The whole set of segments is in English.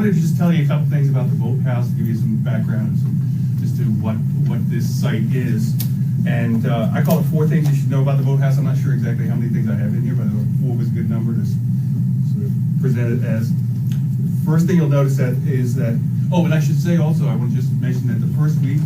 wanted to just tell you a couple things about the Vought House, give you some background and some, just to what this site is. And I call it 4 things you should know about the Vought House. I'm not sure exactly how many things I have in here, but 4 was a good number to sort of present it as. First thing you'll notice that is that, oh, and I should say also, I want to just mention that the first week,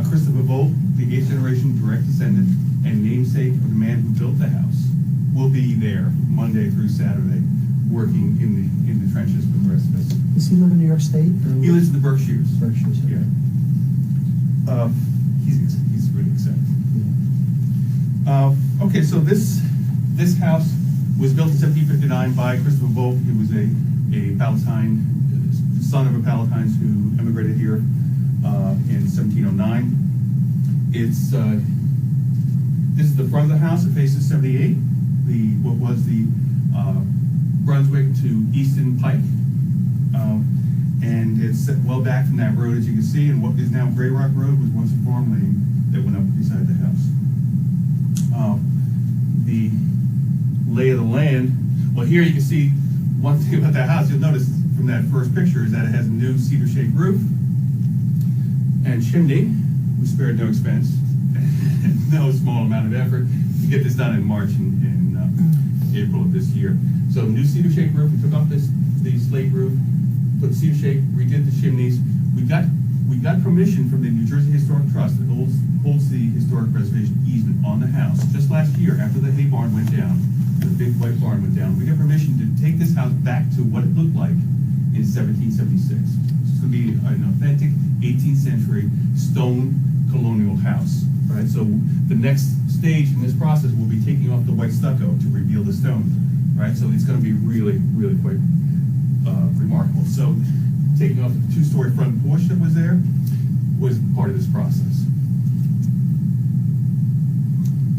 Christopher Vought, the 8th generation direct descendant and namesake of the man who built the house, will be there Monday through Saturday, working in the trenches with the rest of us. Does he live in New York State? He lives in the Berkshires. Berkshires, okay. Yeah. He's really excited. Yeah. Okay, so this house was built in 1759 by Christopher Vought. He was a Palatine, son of a Palatines who emigrated here in 1709. It's this is the front of the house. It faces 78. What was the Brunswick to Easton Pike, and it's set well back from that road, as you can see. And what is now Grey Rock Road was once a farm lane that went up beside the house. The lay of the land. Well, here you can see one thing about that house. You'll notice from that first picture is that it has a new cedar-shaped roof and chimney. We spared no expense, no small amount of effort to get this done in March and April of this year. So new cedar-shaped roof. We took off the slate roof, put cedar shape, redid the chimneys. We got permission from the New Jersey Historic Trust that holds the historic preservation easement on the house. Just last year, after the hay barn went down, the big white barn went down, we got permission to take this house back to what it looked like in 1776. It's going to be an authentic 18th century stone colonial house, right? So the next stage in this process will be taking off the white stucco to reveal the stone, right? So it's going to be really, really quite remarkable. So taking off the 2-story front porch that was there was part of this process.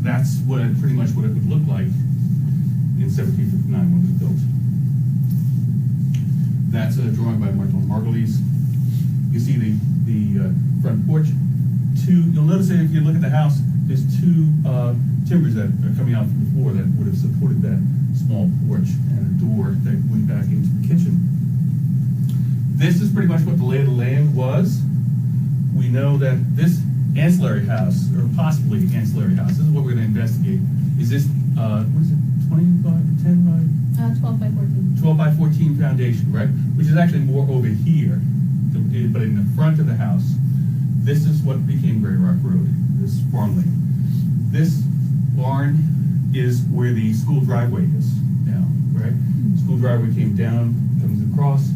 That's pretty much what it would look like in 1759 when it was built. That's a drawing by Margulies. You see the front porch. You'll notice that if you look at the house, there's 2 timbers that are coming out from the floor that would have supported that small porch and a door that went back into the kitchen. This is pretty much what the lay of the land was. We know that this ancillary house, or possibly ancillary house, this is what we're going to investigate. Is this, what is it, 20 by 10 by? 12 by 14. 12 by 14 foundation, right? Which is actually more over here, but in the front of the house. This is what became Grey Rock Road, this farm lane. This barn is where the school driveway is now, right? School driveway came down, comes across.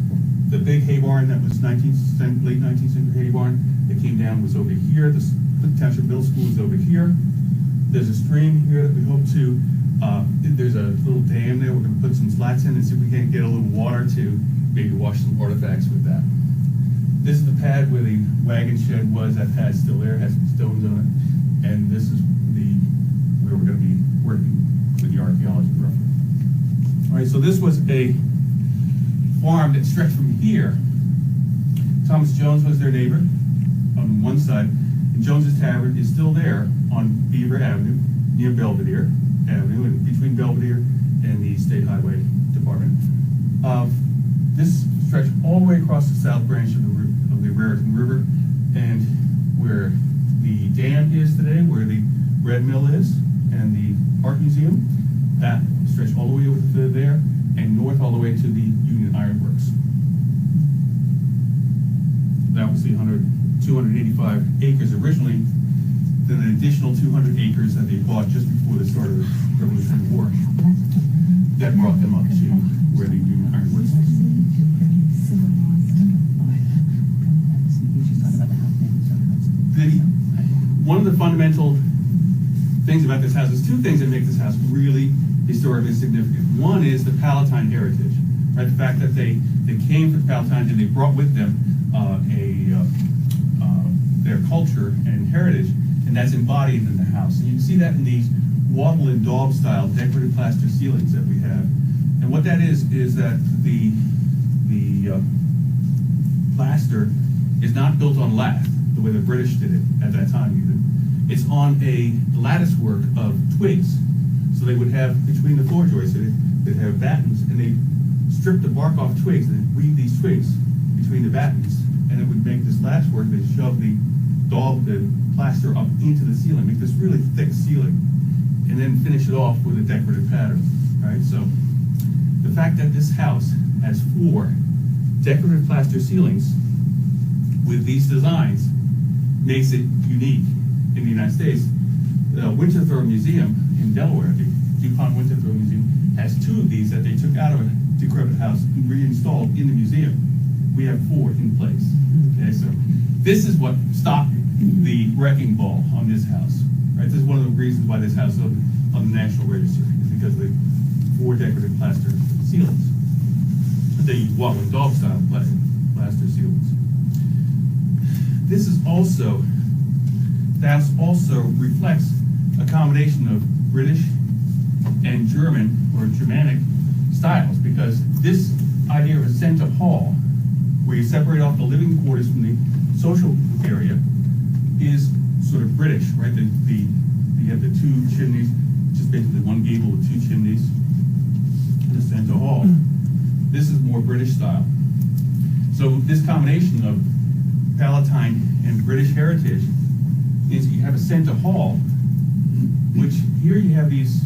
The big hay barn that was late 19th century hay barn that came down was over here. The Township Middle School is over here. There's a stream here that we hope to, there's a little dam there. We're going to put some slats in and see if we can't get a little water to maybe wash some artifacts with that. This is the pad where the wagon shed was. That pad's still there, has some stones on it. And this is where we're going to be working with the archaeology roughly. All right, so this was a farm that stretched from here. Thomas Jones was their neighbor on one side, and Jones's Tavern is still there on Beaver Avenue, near Belvedere Avenue, and between Belvedere and the State Highway Department. This stretched all the way across the south branch of the Raritan River, and where the dam is today, where the bread mill is, and the art museum, that stretched all the way over to there, and north all the way to the Union Iron Works. That was the 285 acres originally, then an additional 200 acres that they bought just before the start of the Revolutionary War. That brought them up to where the Union Iron Works is. One of the fundamental things about this house is 2 things that make this house really historically significant. One is the Palatine heritage, right? The fact that they came to the Palatines and they brought with them their culture and heritage, and that's embodied in the house. And you can see that in these watle and daub style decorative plaster ceilings that we have. And what that is that the plaster is not built on lath, the way the British did it at that time even. It's on a lattice work of twigs. So they would have, between the floor joists, they'd have battens, and they strip the bark off twigs and weave these twigs latchwork, they shove the daub, the plaster up into the ceiling, make this really thick ceiling, and then finish it off with a decorative pattern, right? So the fact that this house has 4 decorative plaster ceilings with these designs makes it unique in the United States. The Winterthur Museum in Delaware, the DuPont Winterthur Museum, has 2 of these that they took out of a decrepit house and reinstalled in the museum. We have 4 in place. Okay, so this is what stopped the wrecking ball on this house. Right, this is one of the reasons why this house is on the National Register, is because of the 4 decorative plaster ceilings. The watle and daub style plaster ceilings. This is also, the house also reflects a combination of British and German or Germanic styles, because this idea of a center hall, where you separate off the living quarters from the social area, is sort of British, right? You have the 2 chimneys, just basically one gable with 2 chimneys, and the center hall. This is more British style. So this combination of Palatine and British heritage is you have a center hall, which here you have these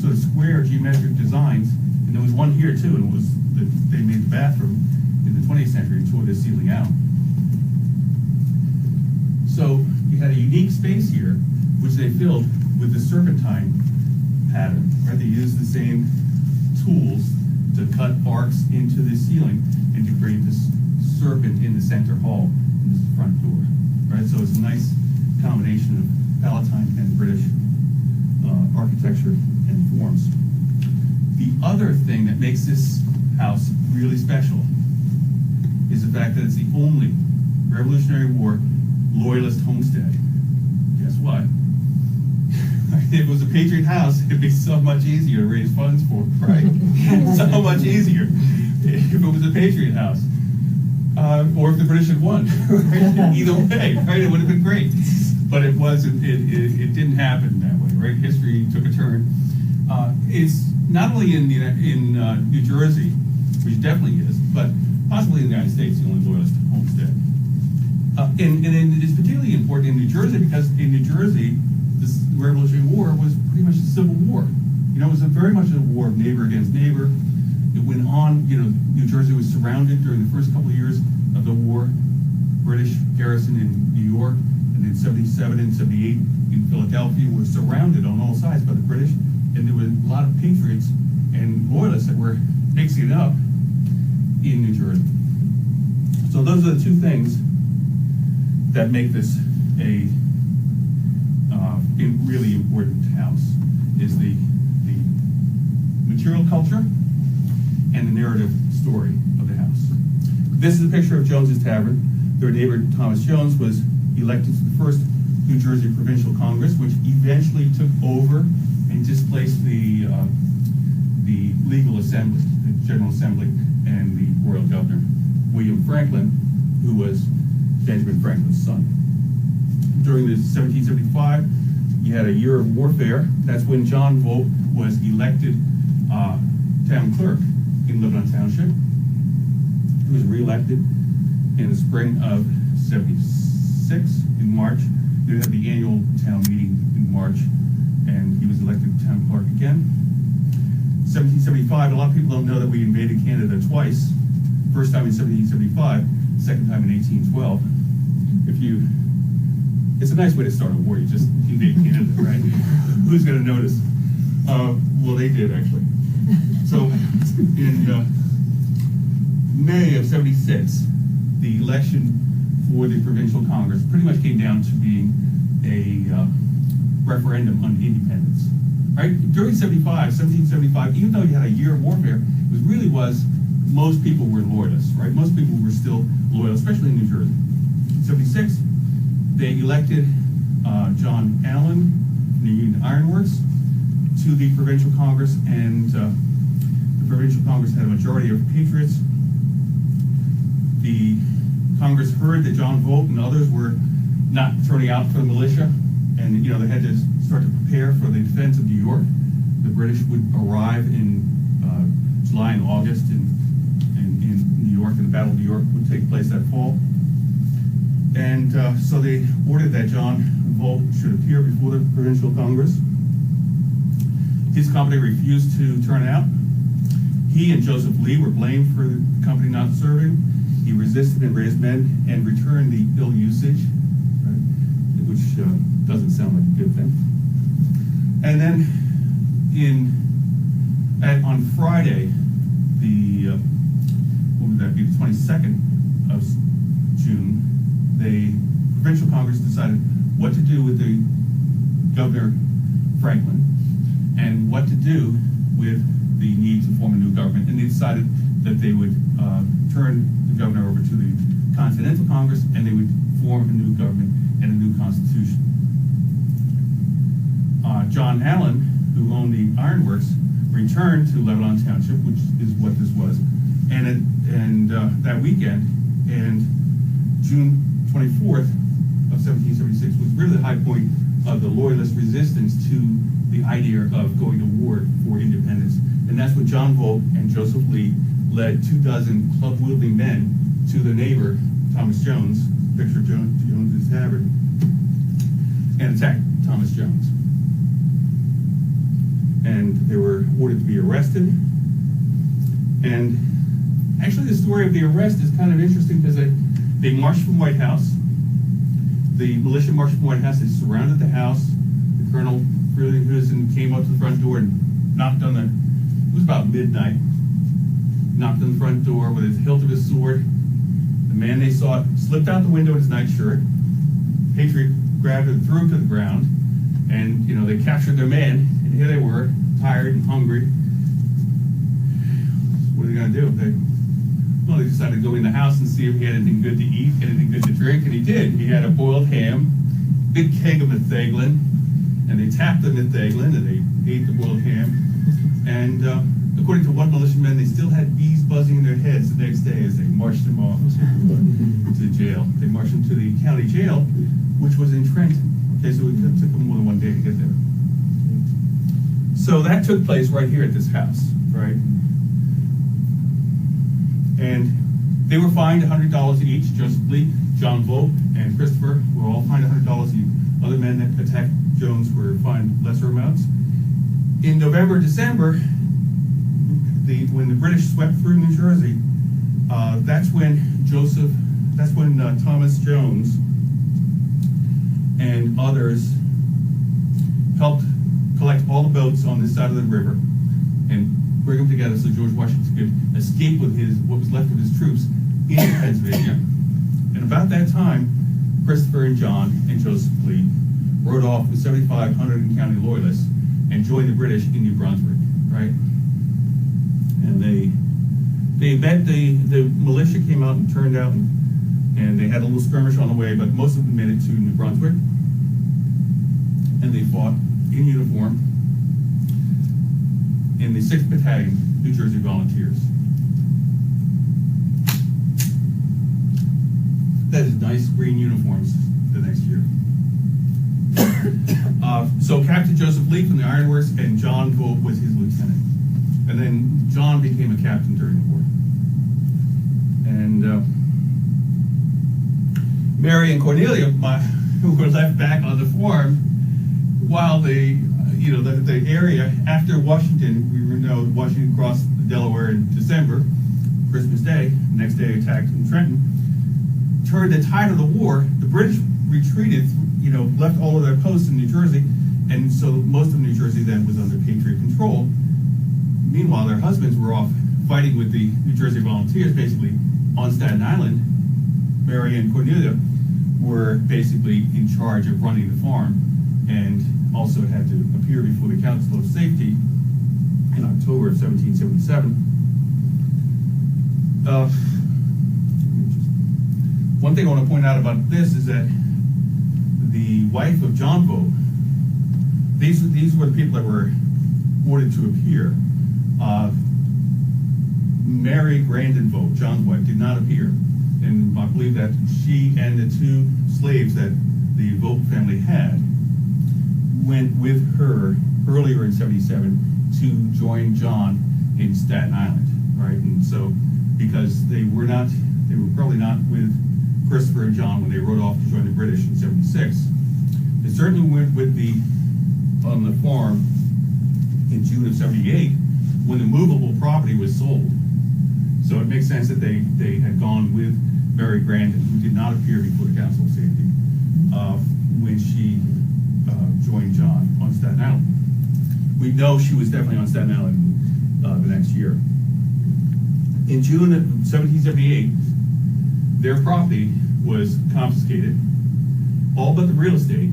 sort of square geometric designs, and there was one here too, and it was they made the bathroom in the 20th century and tore this ceiling out. So you had a unique space here, which they filled with the serpentine pattern, right? They used the same tools to cut arcs into the ceiling and to create this serpent in the center hall, in this front door, right? So it's a nice combination of Palatine and British architecture and forms. The other thing that makes this house really special is the fact that it's the only Revolutionary War Loyalist homestead. Guess what? If it was a Patriot house, it'd be so much easier to raise funds for, right? So much easier if it was a Patriot house. Or if the British had won. Right? Either way, right? It would have been great. But it wasn't, it didn't happen that way, right? History took a turn. It's not only in New Jersey, which definitely is, but possibly in the United States, the only Loyalist homestead. And it's particularly important in New Jersey because in New Jersey, this Revolutionary War was pretty much a civil war. You know, it was very much a war of neighbor against neighbor. It went on, you know, New Jersey was surrounded during the first couple of years of the war. British garrison in New York, and in 77 and 78 in Philadelphia were surrounded on all sides by the British, and there were a lot of patriots and loyalists that were mixing it up in New Jersey. So those are the 2 things that make this a really important house, is the material culture and the narrative story of the house. This is a picture of Jones's Tavern. Their neighbor Thomas Jones was elected to the first New Jersey Provincial Congress, which eventually took over and displaced the legal assembly, the General Assembly, and the royal governor, William Franklin, who was Benjamin Franklin's son. During the 1775, you had a year of warfare. That's when John Vought was elected town clerk in Lebanon Township. He was reelected in the spring of 76 in March. They had the annual town meeting in March, and he was elected town clerk again. 1775, a lot of people don't know that we invaded Canada twice. First time in 1775, second time in 1812. It's a nice way to start a war. You just invade Canada, right? Who's going to notice? Well, they did actually. So in May of 76, the election for the Provincial Congress pretty much came down to being a referendum on independence. Right? During 1775, even though you had a year of warfare, it was most people were loyalists, right? Most people were still loyal, especially in New Jersey. In 76, they elected John Allen from the Union Iron Works to the Provincial Congress, and the Provincial Congress had a majority of patriots. The Congress heard that John Vought and others were not turning out for the militia, and they had to start to prepare for the defense of New York. The British would arrive in July and August in New York, and the Battle of New York would take place that fall. And so they ordered that John Vought should appear before the provincial Congress. His company refused to turn out. He and Joseph Lee were blamed for the company not serving. He resisted and raised men and returned the ill usage, right? Which doesn't sound like a good thing. And then on Friday, what would that be, the 22nd of June, the provincial Congress decided what to do with the Governor Franklin and what to do with the need to form a new government, and they decided that they would turn the governor over to the Continental Congress, and they would form a new government and a new constitution. John Allen, who owned the ironworks, returned to Lebanon Township, which is what this was, and that weekend, and June 24th of 1776 was really the high point of the Loyalist resistance to the idea of going to war for independence. And that's when John Vought and Joseph Lee led 24 club-wielding men to their neighbor, Thomas Jones, picture Jones's Tavern, and attacked Thomas Jones. And they were ordered to be arrested. And actually the story of the arrest is kind of interesting because they marched from White House. The militia marched from White House. They surrounded the house. The colonel really came up to the front door and knocked on it was about midnight, knocked on the front door with his hilt of his sword. The man they sought slipped out the window in his nightshirt. Patriot grabbed him, threw him to the ground, and they captured their man, and here they were, tired and hungry. What are they going to do? They decided to go in the house and see if he had anything good to eat, anything good to drink, and he did. He had a boiled ham, big keg of metheglin, and they tapped the metheglin, and they ate the boiled ham. And according to one militiaman, they still had bees buzzing in their heads the next day as they marched him off to jail. They marched him to the county jail, which was in Trenton. Okay, so it took them more than one day to get there. So that took place right here at this house, right? And they were fined $100 each. Joseph Lee, John Vought, and Christopher were all fined $100 each. Other men that attacked Jones were fined lesser amounts. In November, December, when the British swept through New Jersey, that's when Thomas Jones and others helped collect all the boats on this side of the river and bring them together so George Washington could escape with what was left of his troops into Pennsylvania. And about that time, Christopher and John and Joseph Lee rode off with 7,500 county loyalists and joined the British in New Brunswick, right? And the militia came out and turned out, and they had a little skirmish on the way, but most of them made it to New Brunswick, and they fought in uniform in the 6th Battalion, New Jersey Volunteers. That is nice green uniforms the next year. So Captain Joseph Lee from the Ironworks and John Vought was his lieutenant. And then John became a captain during the war. And Mary and Cornelia, who were left back on the farm, while the area after Washington, Washington crossed the Delaware in December, Christmas Day, the next day attacked in Trenton, turned the tide of the war. The British retreated, left all of their posts in New Jersey, and so most of New Jersey then was under Patriot control. Meanwhile, their husbands were off fighting with the New Jersey Volunteers, basically on Staten Island. Mary and Cornelia were basically in charge of running the farm, and also had to appear before the Council of Safety in October of 1777. One thing I want to point out about this is that the wife of John Vought, these were the people that were ordered to appear. Mary Grandin Vought, John's wife, did not appear. And I believe that she and the 2 slaves that the Vought family had went with her earlier in 77 to join John in Staten Island, right? And so, because they were probably not with Christopher and John when they rode off to join the British in 76. They certainly went with on the farm in June of 78 when the movable property was sold. So it makes sense that they had gone with Mary Grandin, who did not appear before the Council of Safety, when she joined John on Staten Island. We know she was definitely on Staten Island the next year. In June of 1778, their property was confiscated, all but the real estate,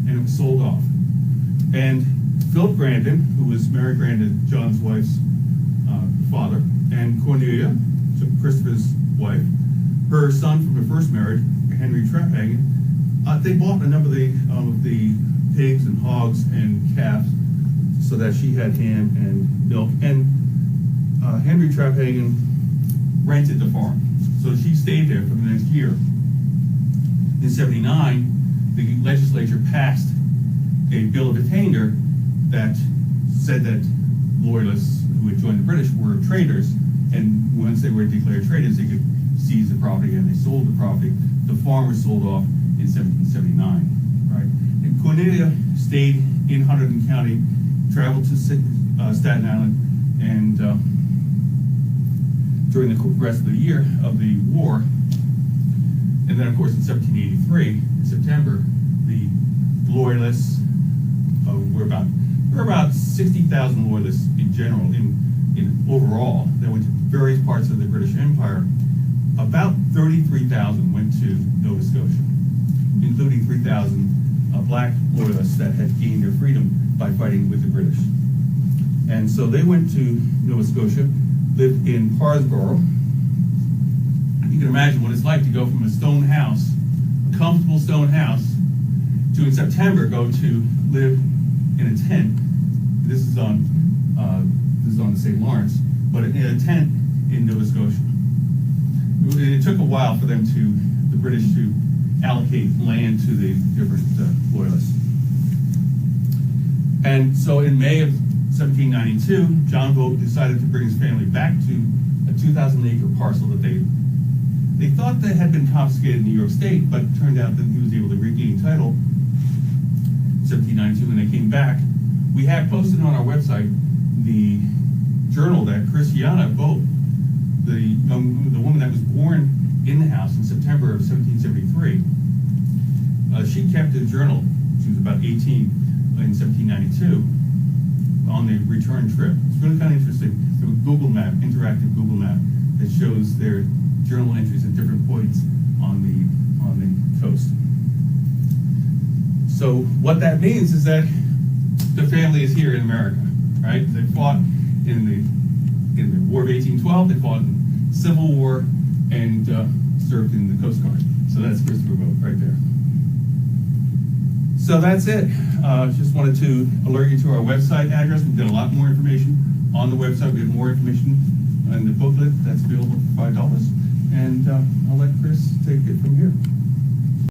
and it was sold off. And Philip Grandin, who was Mary Grandin, John's wife's father, and Cornelia, Christopher's wife, her son from her first marriage, Henry Traphagen, they bought a number of the pigs and hogs and calves so that she had ham and milk. And Henry Traphagen rented the farm, so she stayed there for the next year. In 79, the legislature passed a bill of attainder that said that loyalists who had joined the British were traitors, and once they were declared traitors, they could seize the property, and they sold the property. The farm was sold off in 1779, right? And Cornelia stayed in Hunterdon County, traveled to Staten Island, and during the rest of the year of the war. And then, of course, in 1783, in September, the loyalists were about 60,000 loyalists in general, in overall, that went to various parts of the British Empire. About 33,000 went to Nova Scotia, including 3,000 black loyalists that had gained their freedom by fighting with the British. And so they went to Nova Scotia, lived in Parsborough. You can imagine what it's like to go from a stone house, a comfortable stone house, to in September go to live in a tent. This is on the St. Lawrence, but in a tent in Nova Scotia. It took a while for the British to allocate land to the different loyalists. And so in May of 1792, John Vought decided to bring his family back to a 2,000-acre parcel that they thought that had been confiscated in New York State, but it turned out that he was able to regain title in 1792 when they came back. We have posted on our website the journal that Christiana Vought, the woman that was born in the house in September of 1773, she kept a journal. She was about 18 in 1792 on the return trip. It's really kind of interesting. There was a Google map, interactive Google map, that shows their journal entries at different points on the coast. So what that means is that the family is here in America, right? They fought in the War of 1812. They fought in the Civil War and served in the Coast Guard. So that's Christopher Vought right there. So that's it. Just wanted to alert you to our website address. We've got a lot more information on the website. We have more information in the booklet that's available for $5. And I'll let Chris take it from here.